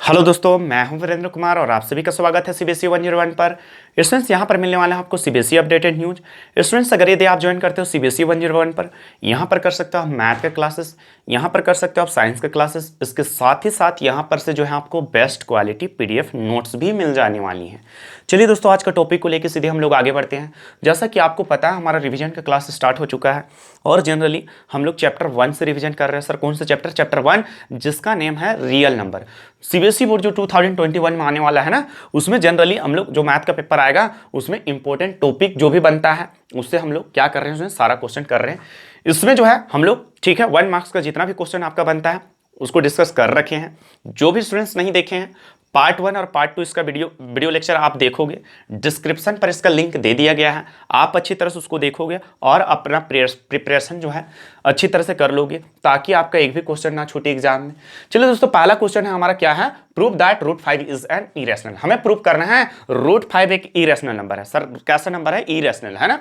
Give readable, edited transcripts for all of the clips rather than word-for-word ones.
Hello दोस्तों, मैं हूं वीरेंद्र कुमार और आप सभी का स्वागत है सीबीएसई 101 पर। स्टूडेंट्स, यहां पर मिलने वाला है आपको सीबीएसई अपडेटेड न्यूज। स्टूडेंट्स, अगर यदि आप ज्वाइन करते हो सीबीएसई 101 पर, यहां पर कर सकते हो आप मैथ के क्लासेस, यहां पर कर सकते हो आप साइंस के क्लासेस। इसके साथ ही साथ यहां पर से जो है आपको बेस्ट क्वालिटी पीडीएफ नोट्स भी मिल जाने वाली हैं। चलिए दोस्तों, आज का टॉपिक को लेकर सीधे हम लोग आगे बढ़ते हैं। जैसा कि आपको पता है, हमारा रिवीजन का क्लास स्टार्ट हो चुका है और जनरली हम लोग चैप्टर 1 से रिवीजन कर रहे हैं। सर कौन सा चैप्टर? चैप्टर 1, जिसका नेम है रियल नंबर। सीबीएसई बोर्ड जो 2021 में आने वाला है ना, उसमें जनरली हम लोग जो मैथ का पेपर आएगा उसमें इंपॉर्टेंट टॉपिक जो भी बनता है उससे हम लोग क्या कर रहे हैं, उसमें सारा क्वेश्चन कर रहे हैं। इसमें जो है हम लोग, ठीक है, 1 मार्क्स का जितना भी क्वेश्चन आपका बनता है उसको डिस्कस कर रखे हैं। जो भी स्टूडेंट्स नहीं देखे हैं, पार्ट 1 और पार्ट 2 इसका वीडियो लेक्चर आप देखोगे, डिस्क्रिप्शन पर इसका लिंक दे दिया गया है। आप अच्छी तरह से उसको देखोगे और अपना प्रिपरेशन जो है अच्छी तरह से कर लोगे, ताकि आपका एक भी क्वेश्चन ना छूटे एग्जाम में। चलिए दोस्तों, पहला क्वेश्चन है हमारा, क्या है? Prove that root 5 is an irrational. हमें प्रूव करना है रूट 5 एक इरेशनल नंबर है। सर कैसा नंबर है? इरेशनल है ना।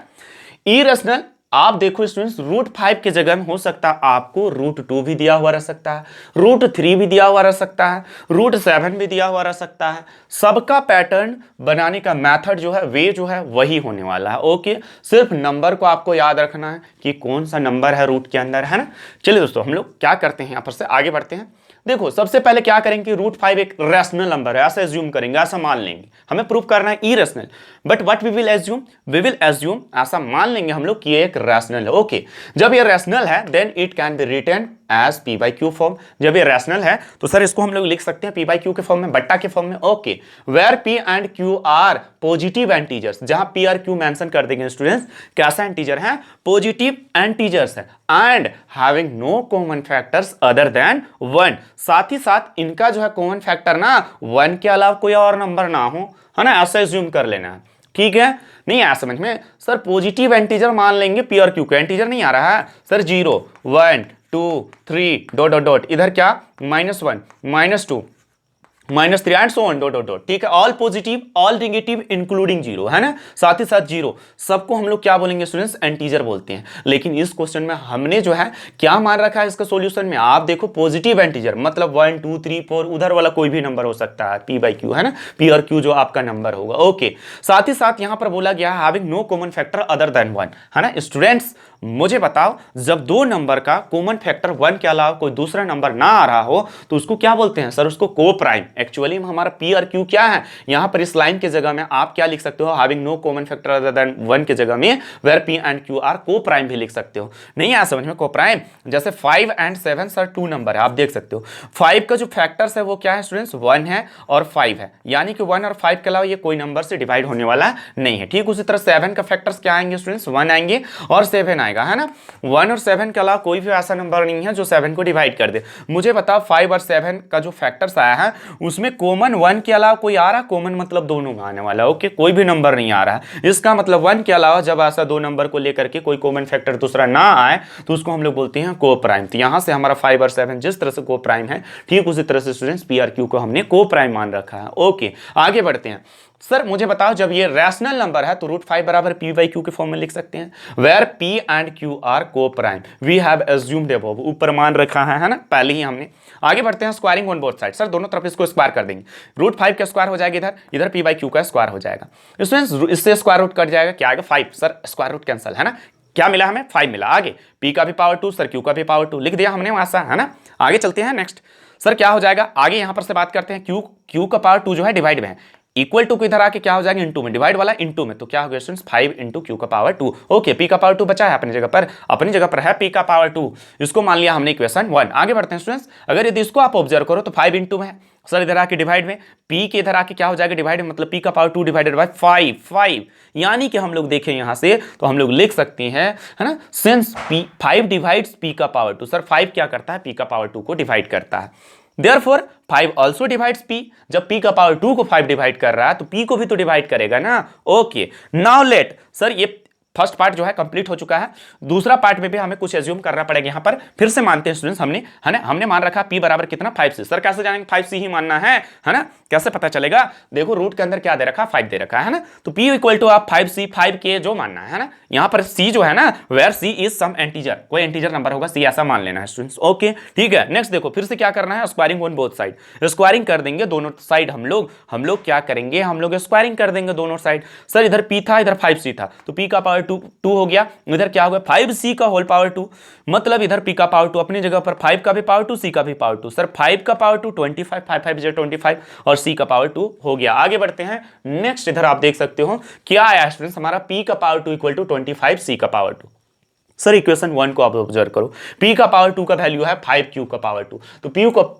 इरेशनल, आप देखो स्टूडेंट्स, रूट 5 की जगह में हो सकता है आपको रूट 2 भी दिया हुआ रह सकता है, रूट 3 भी दिया हुआ रह सकता है, रूट 7 भी दिया हुआ रह सकता है। सबका पैटर्न बनाने का मेथड जो है, वे जो है वही होने वाला है। ओके, सिर्फ नंबर को आपको याद रखना है कि कौन सा नंबर है रूट के अंदर, है ना। चलिए दोस्तों, हम लोग क्या करते हैं, यहां पर से आगे बढ़ते हैं। देखो, सबसे पहले क्या करेंगे, रूट 5 एक रैशनल नंबर है, ऐसा एज्यूम करेंगे, ऐसा मान लेंगे। हमें प्रूव करना है irrational, but what we will assume, ऐसा मान लेंगे हम लोग कि ये एक रैशनल है। ओके, जब ये रैशनल है then it can be written as p by q form. जब ये रैशनल है तो सर इसको हम लोग लिख सकते हैं पी बाई क्यू के फॉर्म में, बट्टा के फॉर्म में। Okay, where P and Q are positive integers, जहां पी और क्यू मेंशन कर देंगे स्टूडेंट्स, कैसा एंटीजर है? पॉजिटिव एंटीजर्स है, and having no common factors other than 1। साथ ही साथ इनका जो है कॉमन फैक्टर ना 1 के अलावा कोई और नंबर ना हो, है ना, ऐसा एज्यूम कर लेना है। ठीक है, नहीं आया समझ में? सर पॉजिटिव एंटीजर मान लेंगे, पी और क्यू का एंटीजर नहीं आ रहा है सर, 0 1 2 3 डॉट डॉट डॉट, इधर क्या -1 -2 -3 and so on dot dot dot. ठीक है, all positive all negative including 0, है ना, साथ ही साथ 0 सबको हम लोग क्या बोलेंगे स्टूडेंट्स? एंटीजर बोलते हैं। लेकिन इस क्वेश्चन में हमने जो है क्या मान रखा है इसका सॉल्यूशन में, आप देखो, पॉजिटिव एंटीजर मतलब 1 2 3 4, उधर वाला कोई भी नंबर हो सकता है, पी बाई क्यू, है ना, पी और क्यू जो आपका नंबर होगा। ओके, साथ ही साथ यहां पर बोला गया having no common factor other than 1, है ना। स्टूडेंट्स, मुझे बताओ, जब दो नंबर का कॉमन फैक्टर 1 के अलावा कोई दूसरा नंबर ना आ रहा हो तो उसको क्या बोलते हैं? सर उसको को प्राइम। एक्चुअली में हमारा पी और क्यू क्या है, यहां पर इस लाइन की जगह में आप क्या लिख सकते हो? Having no common factor other than 1 की जगह में where P and Q are को प्राइम भी लिख सकते हो। नहीं आया समझ में? को प्राइम, जैसे 5 एंड 7 सर 2 नंबर है, आप देख सकते हो। 5 का जो फैक्टर्स है वो क्या है स्टूडेंट्स? 1 है और 5 है, यानी कि 1 और 5 के अलावा ये कोई नंबर से डिवाइड होने वाला नहीं है। ठीक उसी तरह 7 का फैक्टर्स क्या आएंगे स्टूडेंट्स? 1 आएंगे और 7 आएगा, है ना। 1 और 7 के अलावा कोई भी ऐसा नंबर नहीं है जो 7 को डिवाइड कर दे। मुझे बताओ, 5 और 7 का जो फैक्टर्स आया है उसमें कॉमन 1 के अलावा कोई आ रहा? कॉमन मतलब दोनों में आने वाला। ओके, कोई भी नंबर नहीं आ रहा है, इसका मतलब 1 के अलावा जब ऐसा दो नंबर को लेकर के कोई कॉमन फैक्टर दूसरा ना आए तो उसको हम लोग बोलते हैं को प्राइम। तो यहां से हमारा 5 और 7 जिस तरह से को प्राइम है, ठीक उसी तरह से स्टूडेंट्स पी और क्यू को हमने को प्राइम मान रखा है। ओके, आगे बढ़ते हैं। सर मुझे बताओ, जब ये रैशनल नंबर है तो रूट 5 बराबर पी बाई क्यू के फॉर्म में लिख सकते हैं, where P and Q are को prime. We have assumed above, ऊपर मान रखा है ना, पहले ही हमने। आगे बढ़ते हैं, squaring on both side. Sir दोनों तरफ इसको स्क्वायर कर देंगे, रूट 5 का स्क्वायर हो जाएगा, इधर इधर पी बाई क्यू का स्क्वायर हो जाएगा। इससे स्क्वायर रूट कट जाएगा, क्या आएगा? 5। सर स्क्वायर रूट कैंसल, है ना। क्या मिला हमें? 5 मिला। आगे पी का भी पावर 2, सर क्यू का भी पावर 2 लिख दिया हमने वैसा, है ना। आगे चलते हैं नेक्स्ट। सर क्या हो जाएगा आगे, यहां पर से बात करते हैं, क्यू का पावर 2 जो है डिवाइड में है, इक्वल टू इधर आके क्या हो जाएगा? इंटू में, डिवाइड वाला इंटू में, तो क्या हो गया स्टूडेंट्स? 5 इंटू क्यू का पावर 2। ओके, पी का पावर 2 बचा है अपनी जगह पर है पी का पावर 2, इसको मान लिया हमने इक्वेशन 1। आगे बढ़ते हैं स्टूडेंट्स, अगर यदि इसको आप ऑब्जर्व करो तो 5 इंटू में है, सर इधर आके डिवाइड में, पी के इधर आके क्या हो जाएगा? डिवाइड में, मतलब पी का पावर 2 डिवाइडेड बाय 5, यानी कि हम लोग देखें यहां से तो हम लोग लिख सकते हैं, है ना, सिंस पी 5 डिवाइड्स पी का पावर 2, सर 5 क्या करता है? पी का पावर 2 को डिवाइड करता है। Therefore 5 also divides p। जब p का पावर 2 को 5 डिवाइड कर रहा है तो p को भी तो डिवाइड करेगा ना। ओके, नाउ लेट, सर ये फर्स्ट पार्ट जो है कंप्लीट हो चुका है, दूसरा पार्ट में भी हमें कुछ एज्यूम करना पड़ेगा। यहाँ पर फिर से मानते हैं स्टूडेंट्स, हमने मान रखा p बराबर कितना 5c। सर कैसे जानेंगे 5c ही मानना है ना, कैसे पता चलेगा? देखो रूट के अंदर क्या दे रखा, 5 दे रखा है ना, तो p इक्वल टू आप 5c 5k जो मानना है ना। यहाँ पर c जो है ना, where c is some integer, कोई एंटीजर नंबर होगा c, ऐसा मान लेना है स्टूडेंट्स। ओके ठीक है, नेक्स्ट देखो फिर से क्या करना है, squaring on both side, squaring कर देंगे दोनों साइड। हम लोग क्या करेंगे, हम लोग स्क्वायरिंग कर देंगे दोनों साइड। सर इधर p था, इधर 5c था, तो p का पावर 2 हो गया, इधर क्या हो गया 5c का होल पावर 2, मतलब इधर p का पावर 2 अपनी जगह पर, 5 का भी पावर 2, c का भी पावर 2। सर 5 का पावर 2 25, 5 5 25 और c का पावर 2 हो गया। आगे बढ़ते हैं नेक्स्ट, इधर आप देख सकते हो क्या आया स्टूडेंट्स, हमारा p का पावर 2 इक्वल टू 25, c का पावर 2। सर इक्वेशन 1 को आप ऑब्जर्व करो, p का पावर 2 का वैल्यू है 5q का पावर 2, तो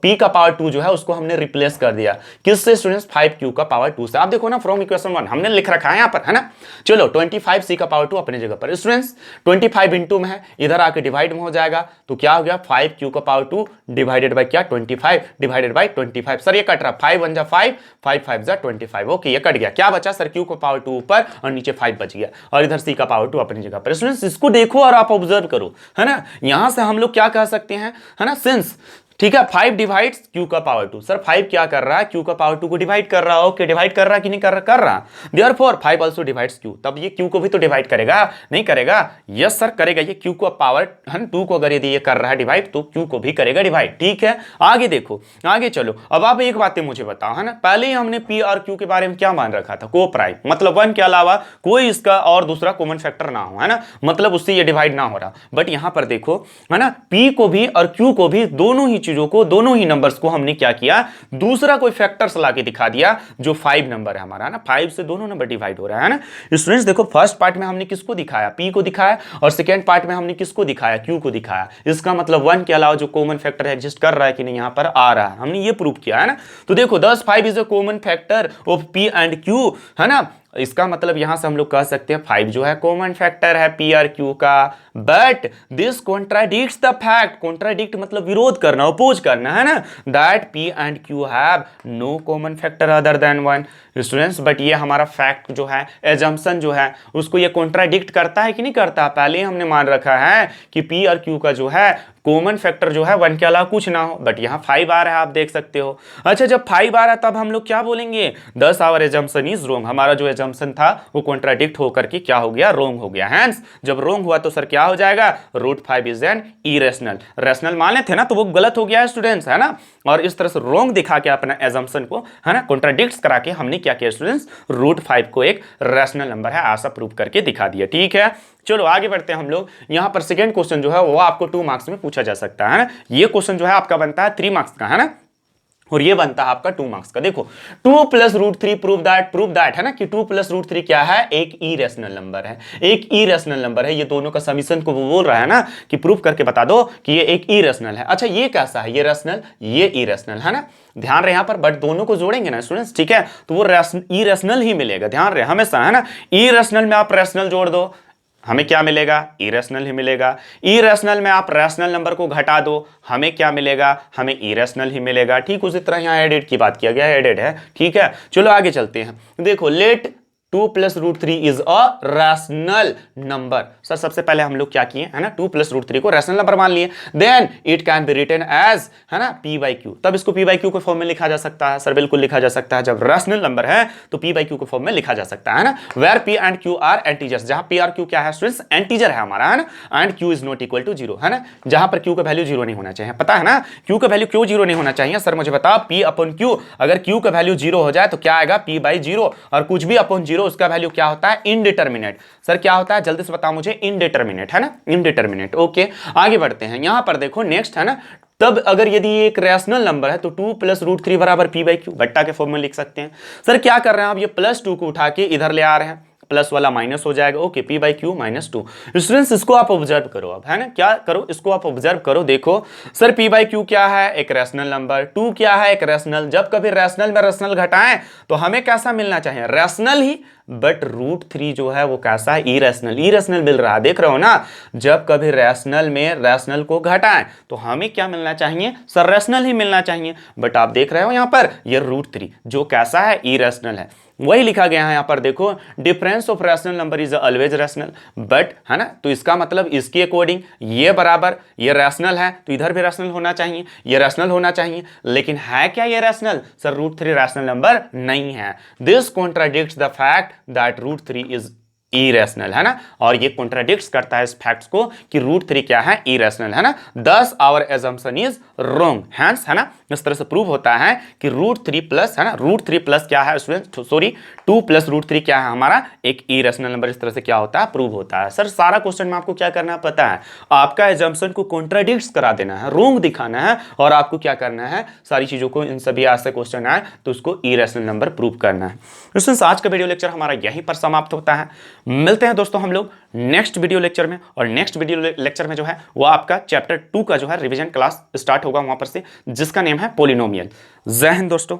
p का पावर 2 जो है उसको हमने रिप्लेस कर दिया किससे स्टूडेंट्स, 5q का पावर 2 से। आप देखो ना फ्रॉम इक्वेशन 1 हमने लिख रखा है यहाँ पर, है ना। चलो 25c का पावर 2 अपनी जगह पर स्टूडेंट्स, 25 इंटू में है, इधर आके डिवाइड में हो जाएगा, तो क्या हो गया 5q का पावर 2 डिवाइडेड बाई क्या 25 डिवाइडेड बाई 25। सर ये कट रहा, 5 1 जा 5, 5 5 जा 25। ओके ये कट गया, क्या बचा सर, q का पावर 2 ऊपर और नीचे 5 बच गया, और इधर c का पावर 2 अपनी जगह पर। स्टूडेंट्स इसको देखो और आप ऑब्जर्व करो, है ना। यहां से हम लोग क्या कह सकते हैं, है ना, सिंस ठीक है 5 डिवाइड्स q का पावर 2। सर 5 क्या कर रहा है, q का पावर 2 को डिवाइड कर रहा है। ओके डिवाइड कर रहा है कि नहीं कर रहा, देयरफॉर 5 आल्सो डिवाइड्स q, तब ये q को भी तो डिवाइड करेगा, नहीं करेगा? यस सर करेगा, ये q को पावर है 2 को अगर यदि ये कर रहा है डिवाइड, तो q को भी करेगा डिवाइड। ठीक है आगे देखो, आगे चलो। अब आप एक बात मुझे बताओ, है ना, पहले ही हमने p और q के बारे में क्या मान रखा था, को प्राइम, मतलब 1 के अलावा कोई इसका और दूसरा कॉमन फैक्टर ना हो, है ना, मतलब उससे ये डिवाइड ना हो रहा। बट यहां पर देखो, है ना, p को भी और q को भी, दोनों ही चीजों को, दोनों ही नंबर्स को हमने क्या किया, दूसरा कोई फैक्टर्स लाके दिखा दिया, जो 5 नंबर है हमारा ना, 5 से दोनों नंबर डिवाइड हो रहा है ना। स्टूडेंट्स देखो फर्स्ट पार्ट में हमने किसको दिखाया, p को दिखाया, और सेकेंड पार्ट में हमने किसको दिखाया, q को दिखाया। इसका मतलब 1 के अलावा जो कॉमन फैक्टर एग्जिस्ट कर रहा है कि नहीं, यहां पर आ रहा है, हमने ये प्रूव किया है ना। तो देखो 10 5 is a common factor of p and q, है ना। इसका मतलब यहां से हम लोग कह सकते हैं 5 जो है कॉमन फैक्टर है p और q का, but this contradicts the fact, contradict मतलब विरोध करना, अपोज करना, है ना, that p and q have no common factor other than 1। Students but ये हमारा फैक्ट जो है, एजम्पशन जो है, उसको ये कॉन्ट्राडिक्ट करता है कि नहीं करता? पहले ही हमने मान रखा है कि p और q का जो है कॉमन फैक्टर जो है 1 के अलावा कुछ ना हो, बट यहाँ 5 आ रहा है, आप देख सकते हो। अच्छा जब 5 आ रहा है तब हम लोग क्या बोलेंगे, दस आवर एजम्पशन इज रोंग, हमारा जो एजम्पशन था वो कॉन्ट्राडिक्ट होकर के क्या हो गया, रोंग हो गया। हैंस जब रोंग हुआ तो सर क्या हो जाएगा, √5 इज एन इरेशनल, रैशनल माने थे ना, तो वो गलत हो गया है स्टूडेंट्स, है ना। और इस तरह से रोंग दिखा के अपना एजम्पशन को, है ना, कॉन्ट्राडिक्ट करा के हमने क्या किया स्टूडेंट्स, √5 को एक रैशनल नंबर है ऐसा प्रूव करके दिखा दिया। ठीक है चलो आगे बढ़ते हैं हम लोग। यहां पर सेकंड क्वेश्चन जो है वो आपको 2 मार्क्स में पूछा जा सकता है ना। ये क्वेश्चन जो है आपका बनता है 3 मार्क्स का, है ना, और ये बनता है आपका 2 मार्क्स का। देखो 2 + √3 प्रूव दैट, है ना, कि 2 + √3 क्या है, एक इरेशनल नंबर है, एक इरेशनल नंबर है। ये दोनों का समीशन को वो बोल रहा है ना कि प्रूव करके बता दो कि ये एक इरेशनल है। अच्छा ये कैसा है, ये रैशनल, ये इरेशनल, है ना, ध्यान रहे यहां पर, बट दोनों को जोड़ेंगे ना स्टूडेंट्स, ठीक है, तो वो इरेशनल ही मिलेगा, ध्यान रहे हमेशा, है ना। इरेशनल में आप रैशनल जोड़ दो, हमें क्या मिलेगा, इरेशनल ही मिलेगा। इरेशनल में आप रैशनल नंबर को घटा दो, हमें क्या मिलेगा, हमें इरेशनल ही मिलेगा। ठीक उसी तरह यहां एडेड की बात किया गया है, एडेड है। ठीक है चलो आगे चलते हैं। देखो let 2 + √3 is a rational number. Sir सबसे पहले हम लोग क्या किए, है ना, 2 + √3 को रैशनल नंबर मान लिए, then it can be written as, है ना, p/q, तब इसको p/q के फॉर्म में लिखा जा सकता है। सर बिल्कुल लिखा जा सकता है, जब रैशनल नंबर है तो p/q के फॉर्म में लिखा जा सकता है ना। Where p and q are integers, जहां p और q क्या है स्टूडेंट्स, एंटीजर है हमारा, है ना, and q is not equal to 0, है ना, जहां पर q का वैल्यू 0 नहीं होना चाहिए, पता है ना, q का वैल्यू क्यों 0 नहीं होना चाहिए, सर मुझे बताओ, p/q, अगर q का वैल्यू 0 हो जाए तो क्या आएगा, p/0, और कुछ भी अपॉन 0 उसका वैल्यू क्या होता है, इनडिटरमिनेट। सर क्या होता है, जल्दी से बताओ मुझे, इनडिटरमिनेट, है ना, इनडिटरमिनेट। ओके आगे बढ़ते हैं, यहां पर देखो नेक्स्ट, है ना, तब अगर यदि ये एक रैशनल नंबर है तो 2 + √3 बराबर p/q, बट्टा के फॉर्म में लिख सकते हैं। सर क्या कर रहे हैं आप, ये +2 को उठा के इधर ले आ रहे हैं, प्लस वाला माइनस हो जाएगा। Okay p/q -2। स्टूडेंट्स इसको आप ऑब्जर्व करो, अब है ना, क्या करो, इसको आप ऑब्जर्व करो। देखो सर p/q क्या है, एक रैशनल नंबर, 2 क्या है, एक रैशनल। जब कभी रैशनल में रैशनल घटाएं तो हमें कैसा मिलना चाहिए, रैशनल ही, बट √3 जो है वो कैसा है, इरेशनल, इरेशनल मिल रहा है, देख रहे हो ना। जब कभी रैशनल में रैशनल को घटाएं तो हमें क्या मिलना चाहिए, सर रैशनल ही मिलना चाहिए, बट आप देख रहे हो यहां पर ये √3 जो कैसा है, इरेशनल है। वही लिखा गया है यहाँ पर, देखो difference of rational number is always rational, but है ना, तो इसका मतलब इसके अकॉर्डिंग ये बराबर, ये रैशनल है तो इधर भी रैशनल होना चाहिए, ये रैशनल होना चाहिए, लेकिन है क्या ये रैशनल? सर √3 रैशनल नंबर नहीं है। This contradicts the fact that √3 is irrational, है ना, और ये कॉन्ट्राडिक्ट्स करता है इस फैक्ट्स को कि √3 क्या है? इरेशनल, है ना। Thus our assumption is wrong, hence, है ना, इस तरह से प्रूव होता है कि √3 प्लस, है ना, √3 प्लस क्या है स्टूडेंट, सॉरी 2 प्लस √3 क्या है हमारा? एक इरेशनल नंबर। इस तरह से क्या होता है? प्रूव होता है। सर सारा क्वेश्चन में आपको क्या करना है पता है? आपका एजम्पशन को कॉन्ट्राडिक्ट्स करा देना है, रॉन्ग दिखाना है, और आपको क्या करना है? सारी चीजों को, इन सभी ऐसे क्वेश्चन आए तो उसको इरेशनल नंबर प्रूव करना है। स्टूडेंट्स आज का वीडियो लेक्चर हमारा यहीं पर समाप्त होता है। मिलते हैं दोस्तों हम लोग नेक्स्ट वीडियो लेक्चर में, और नेक्स्ट वीडियो लेक्चर में जो है वो आपका चैप्टर 2 का जो है रिवीजन क्लास स्टार्ट होगा वहां पर से, जिसका नेम है पॉलिनोमियल। जय हिंद दोस्तों।